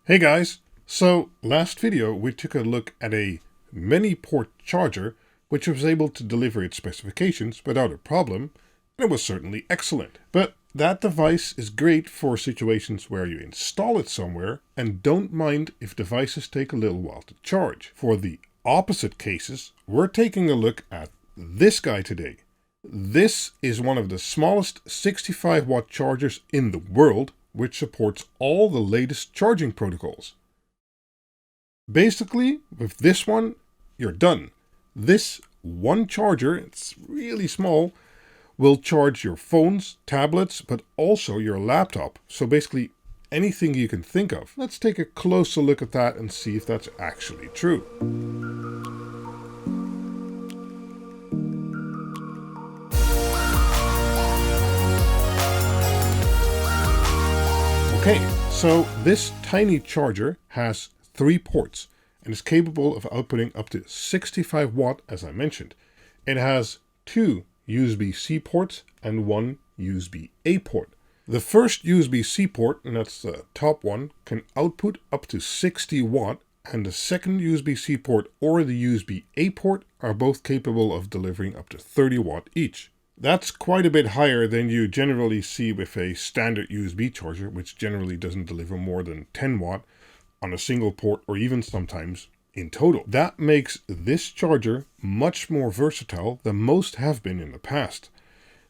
Hey guys, so last video we took a look at a mini port charger which was able to deliver its specifications without a problem, and it was certainly excellent. But that device is great for situations where you install it somewhere and don't mind if devices take a little while to charge. For the opposite cases, we're taking a look at this guy today. This is one of the smallest 65 watt chargers in the world, which supports all the latest charging protocols. Basically, with this one, you're done. This one charger, it's really small, will charge your phones, tablets, but also your laptop. So basically anything you can think of. Let's take a closer look at that and see if that's actually true. Okay, so this tiny charger has 3 ports and is capable of outputting up to 65 watt, as I mentioned. It has 2 USB-C ports and 1 USB-A port. The first USB-C port, and that's the top one, can output up to 60 watt, and the second USB-C port or the USB-A port are both capable of delivering up to 30 watt each. That's quite a bit higher than you generally see with a standard USB charger, which generally doesn't deliver more than 10 watt on a single port or even sometimes in total. That makes this charger much more versatile than most have been in the past.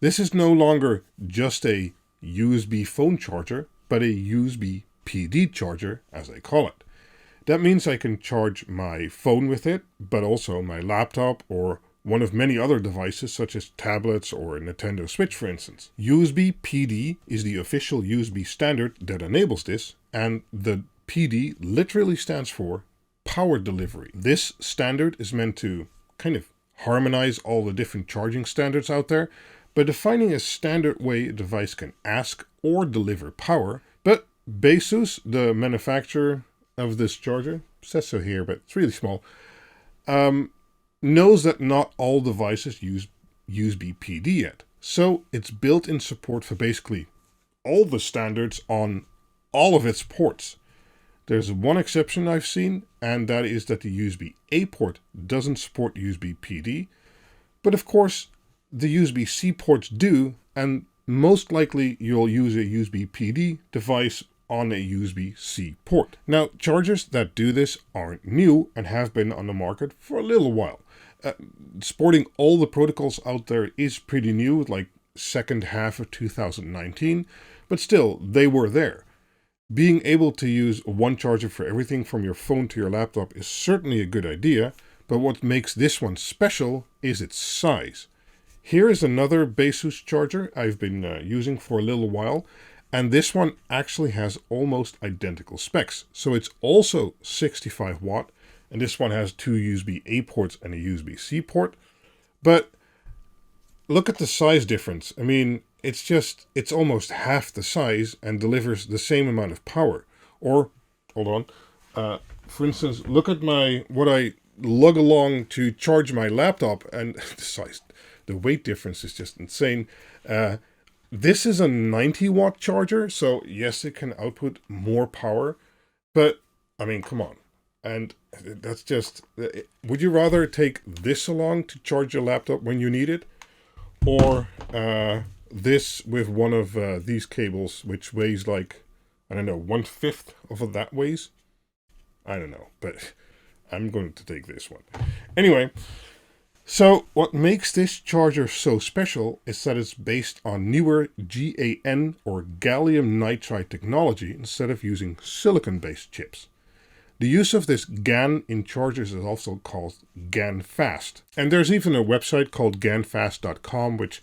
This is no longer just a USB phone charger, but a USB PD charger, as I call it. That means I can charge my phone with it, but also my laptop or one of many other devices such as tablets or a Nintendo Switch, for instance. USB PD is the official USB standard that enables this, and the PD literally stands for power delivery. This standard is meant to kind of harmonize all the different charging standards out there by defining a standard way a device can ask or deliver power. But Baseus, the manufacturer of this charger, says so here, but it's really small, knows that not all devices use USB PD yet. So it's built in support for basically all the standards on all of its ports. There's one exception I've seen, and that is that the USB-A port doesn't support USB PD. But of course, the USB-C ports do, and most likely you'll use a USB PD device on a USB-C port. Now, chargers that do this aren't new and have been on the market for a little while. Sporting all the protocols out there is pretty new, like second half of 2019, but still, they were there. Being able to use one charger for everything from your phone to your laptop is certainly a good idea, but what makes this one special is its size. Here is another Baseus charger I've been using for a little while, and this one actually has almost identical specs. So it's also 65 watt, and this one has 2 USB-A ports and a USB-C port. But look at the size difference. I mean, it's almost half the size and delivers the same amount of power. Or, hold on, for instance, look at what I lug along to charge my laptop, and the weight difference is just insane. This is a 90 watt charger, so yes, it can output more power, but I mean, come on. And that's just, would you rather take this along to charge your laptop when you need it? Or this with one of these cables, which weighs like, I don't know, 1/5 of what that weighs? I don't know, but I'm going to take this one. Anyway, so what makes this charger so special is that it's based on newer GaN or gallium nitride technology instead of using silicon-based chips. The use of this GaN in chargers is also called GanFast. And there's even a website called GanFast.com which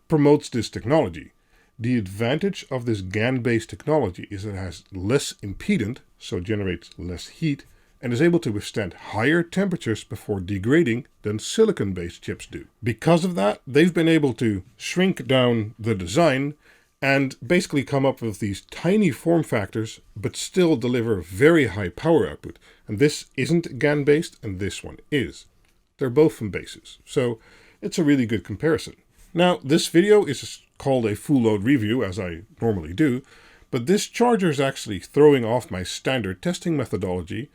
promotes this technology. The advantage of this GaN-based technology is it has less impedance, so generates less heat, and is able to withstand higher temperatures before degrading than silicon-based chips do. Because of that, they've been able to shrink down the design and basically come up with these tiny form factors, but still deliver very high power output. And this isn't GaN-based, and this one is. They're both from Baseus, so it's a really good comparison. Now, this video is called a full load review, as I normally do, But this charger is actually throwing off my standard testing methodology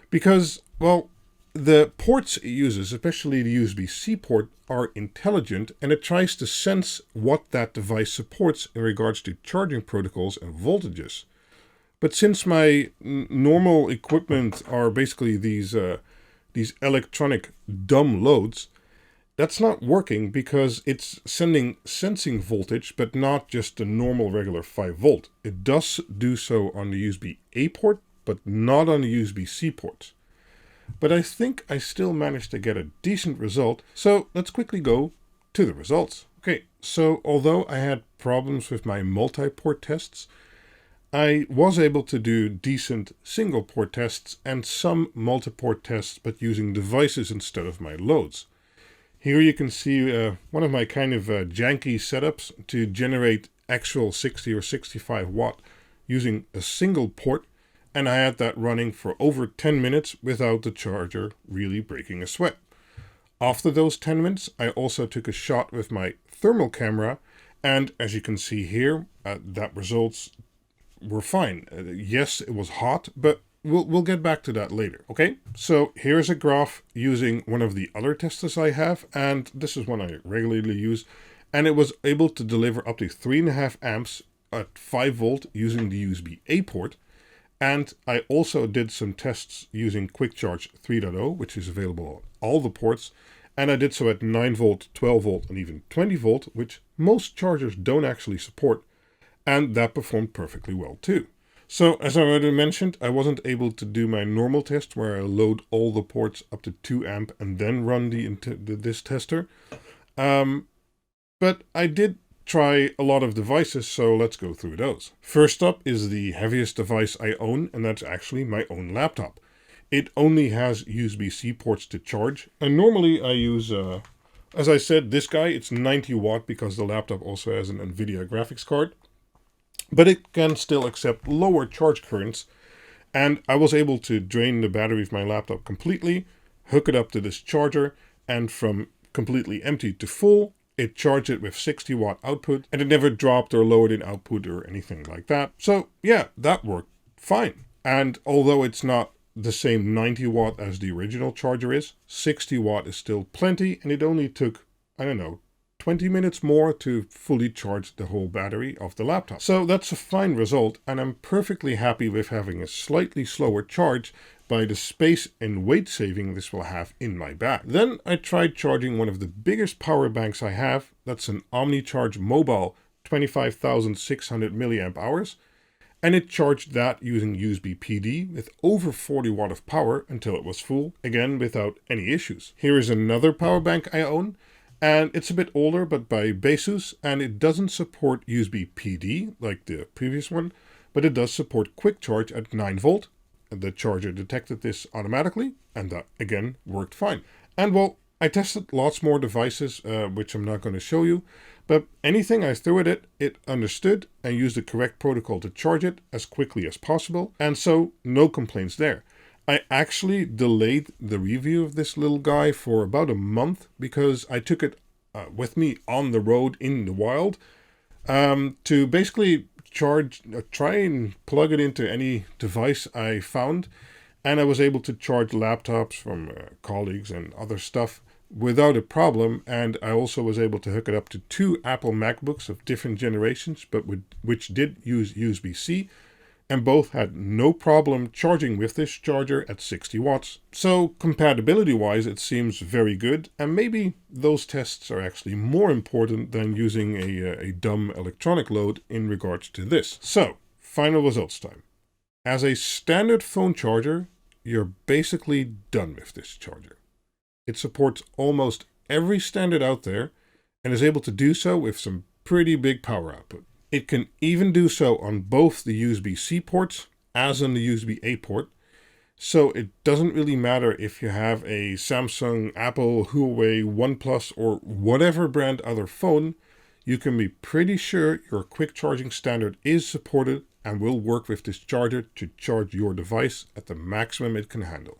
because, well, the ports it uses, especially the USB-C port, are intelligent, and it tries to sense what that device supports in regards to charging protocols and voltages. But since my normal equipment are basically these electronic dumb loads, that's not working because it's sensing voltage, but not just the normal regular 5 volt. It does do so on the USB-A port, but not on the USB-C ports. But I think I still managed to get a decent result, so let's quickly go to the results. Okay, so although I had problems with my multi-port tests, I was able to do decent single-port tests and some multi-port tests, but using devices instead of my loads. Here you can see one of my kind of janky setups to generate actual 60 or 65 watt using a single port, and I had that running for over 10 minutes without the charger really breaking a sweat. After those 10 minutes, I also took a shot with my thermal camera, and as you can see here, that results were fine. Yes, it was hot, but we'll get back to that later, okay? So here's a graph using one of the other testers I have, and this is one I regularly use, and it was able to deliver up to 3.5 amps at 5 volt using the USB-A port. And I also did some tests using Quick Charge 3.0, which is available on all the ports, and I did so at 9 volt, 12 volt, and even 20 volt, which most chargers don't actually support, and that performed perfectly well too. So, as I already mentioned, I wasn't able to do my normal test where I load all the ports up to 2 amp and then run this tester. But I did try a lot of devices, so let's go through those. First up is the heaviest device I own, and that's actually my own laptop. It only has USB-C ports to charge, and normally I use, as I said, this guy, it's 90 watt because the laptop also has an NVIDIA graphics card. But it can still accept lower charge currents, and I was able to drain the battery of my laptop completely, hook it up to this charger, and from completely empty to full, it charged it with 60 watt output, and it never dropped or lowered in output or anything like that. So yeah, that worked fine. And although it's not the same 90 watt as the original charger is, 60 watt is still plenty, and it only took, I don't know, 20 minutes more to fully charge the whole battery of the laptop. So that's a fine result, and I'm perfectly happy with having a slightly slower charge by the space and weight saving this will have in my bag. Then I tried charging one of the biggest power banks I have. That's an OmniCharge Mobile 25,600 milliamp hours, and it charged that using USB PD with over 40 watt of power until it was full, again without any issues. Here is another power bank I own, and it's a bit older, but by Baseus, and it doesn't support USB PD like the previous one, but it does support quick charge at 9 volt. The charger detected this automatically, and that again worked fine. And well, I tested lots more devices, which I'm not going to show you, but anything I threw at it, it understood and used the correct protocol to charge it as quickly as possible, and so no complaints there. I actually delayed the review of this little guy for about a month because I took it with me on the road in the wild to basically try and plug it into any device I found, and I was able to charge laptops from colleagues and other stuff without a problem, and I also was able to hook it up to 2 Apple MacBooks of different generations, but which did use USB-C, and both had no problem charging with this charger at 60 watts. So compatibility-wise, it seems very good, and maybe those tests are actually more important than using a dumb electronic load in regards to this. So, final results time. As a standard phone charger, you're basically done with this charger. It supports almost every standard out there, and is able to do so with some pretty big power output. It can even do so on both the USB-C ports as on the USB-A port, so it doesn't really matter if you have a Samsung, Apple, Huawei, OnePlus, or whatever brand other phone, you can be pretty sure your quick charging standard is supported and will work with this charger to charge your device at the maximum it can handle.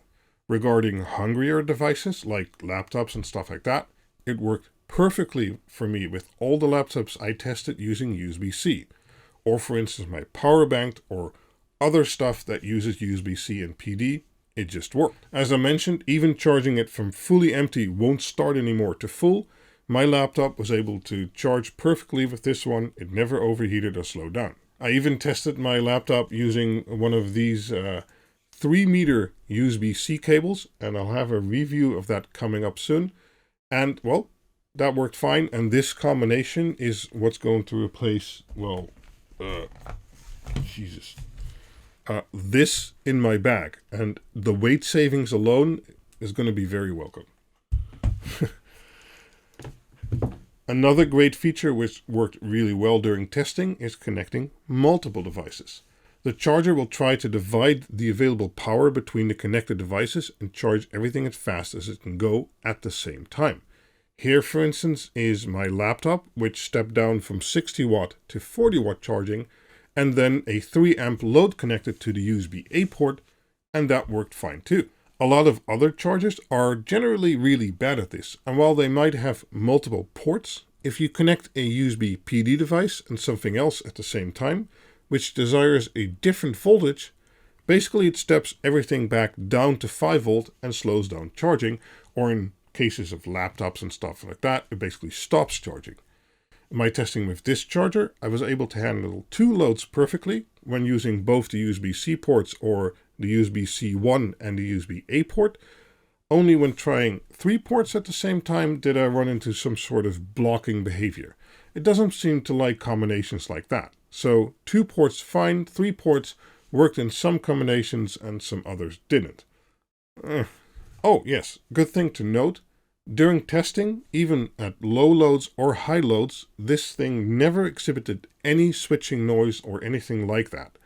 Regarding hungrier devices like laptops and stuff like that, it worked perfectly for me with all the laptops I tested using USB-C. or for instance my power bank or other stuff that uses USB-C and PD, it just worked. As I mentioned, even charging it from fully empty won't start anymore to full. My laptop was able to charge perfectly with this one. It never overheated or slowed down. I even tested my laptop using one of these 3-meter USB-C cables, and I'll have a review of that coming up soon. And well, that worked fine, and this combination is what's going to replace, well, this in my bag, and the weight savings alone is going to be very welcome. Another great feature which worked really well during testing is connecting multiple devices. The charger will try to divide the available power between the connected devices and charge everything as fast as it can go at the same time. Here, for instance, is my laptop, which stepped down from 60 watt to 40 watt charging, and then a 3 amp load connected to the USB-A port, and that worked fine too. A lot of other chargers are generally really bad at this, and while they might have multiple ports, if you connect a USB PD device and something else at the same time, which desires a different voltage, basically it steps everything back down to 5 volt and slows down charging, or in cases of laptops and stuff like that, it basically stops charging. In my testing with this charger, I was able to handle 2 loads perfectly when using both the USB-C ports or the USB-C 1 and the USB-A port. Only when trying 3 ports at the same time did I run into some sort of blocking behavior. It doesn't seem to like combinations like that. So 2 ports fine, 3 ports worked in some combinations and some others didn't. Oh yes, good thing to note. During testing, even at low loads or high loads, this thing never exhibited any switching noise or anything like that,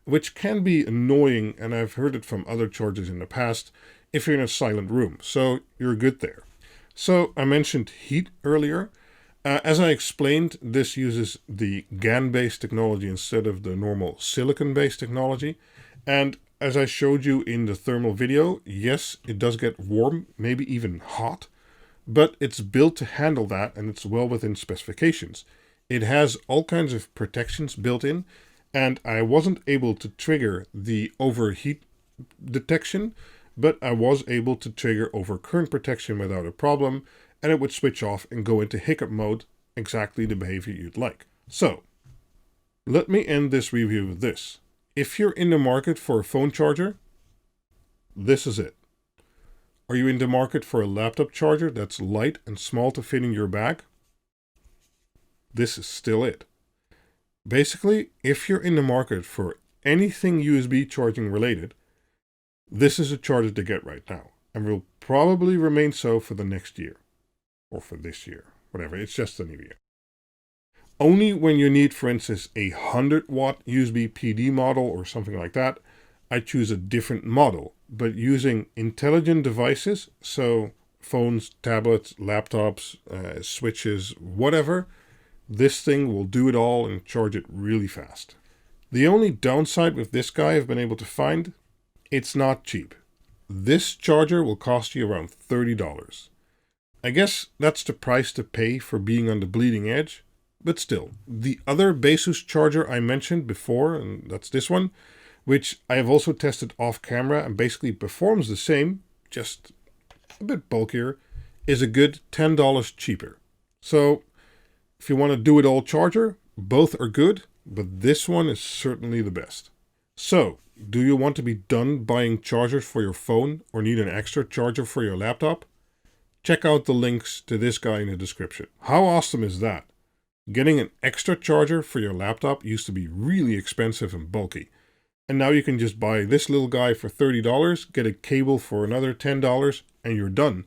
which can be annoying, and I've heard it from other chargers in the past if you're in a silent room, so you're good there. So I mentioned heat earlier. As I explained, this uses the GaN-based technology instead of the normal silicon-based technology, and as I showed you in the thermal video, yes, it does get warm, maybe even hot, but it's built to handle that and it's well within specifications. It has all kinds of protections built in, and I wasn't able to trigger the overheat detection, but I was able to trigger overcurrent protection without a problem, and it would switch off and go into hiccup mode, exactly the behavior you'd like. So, let me end this review with this. If you're in the market for a phone charger, this is it. Are you in the market for a laptop charger that's light and small to fit in your bag? This is still it. Basically, if you're in the market for anything USB charging related, this is a charger to get right now, and will probably remain so for the next year. Or for this year, whatever, it's just a new year. Only when you need, for instance, a 100 watt USB PD model or something like that, I choose a different model. But using intelligent devices, so phones, tablets, laptops, switches, whatever, this thing will do it all and charge it really fast. The only downside with this guy I've been able to find, it's not cheap. This charger will cost you around $30. I guess that's the price to pay for being on the bleeding edge, but still. The other Baseus charger I mentioned before, and that's this one, which I have also tested off camera and basically performs the same, just a bit bulkier, is a good $10 cheaper. So if you want to do it all charger, both are good, but this one is certainly the best. So, do you want to be done buying chargers for your phone or need an extra charger for your laptop? Check out the links to this guy in the description. How awesome is that? Getting an extra charger for your laptop used to be really expensive and bulky. And now you can just buy this little guy for $30, get a cable for another $10, and you're done.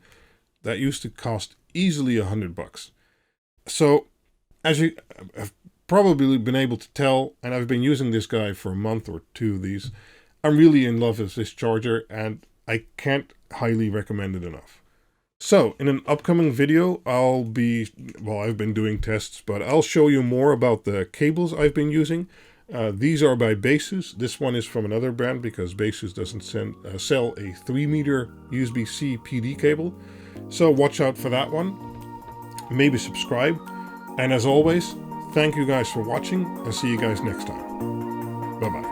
That used to cost easily $100. So, as you have probably been able to tell, and I've been using this guy for a month or 2 of these, I'm really in love with this charger, and I can't highly recommend it enough. So, in an upcoming video, I've been doing tests, but I'll show you more about the cables I've been using. These are by Baseus. This one is from another brand because Baseus doesn't sell a 3-meter USB-C PD cable. So watch out for that one. Maybe subscribe. And as always, Thank you guys for watching, and see you guys next time. Bye-bye.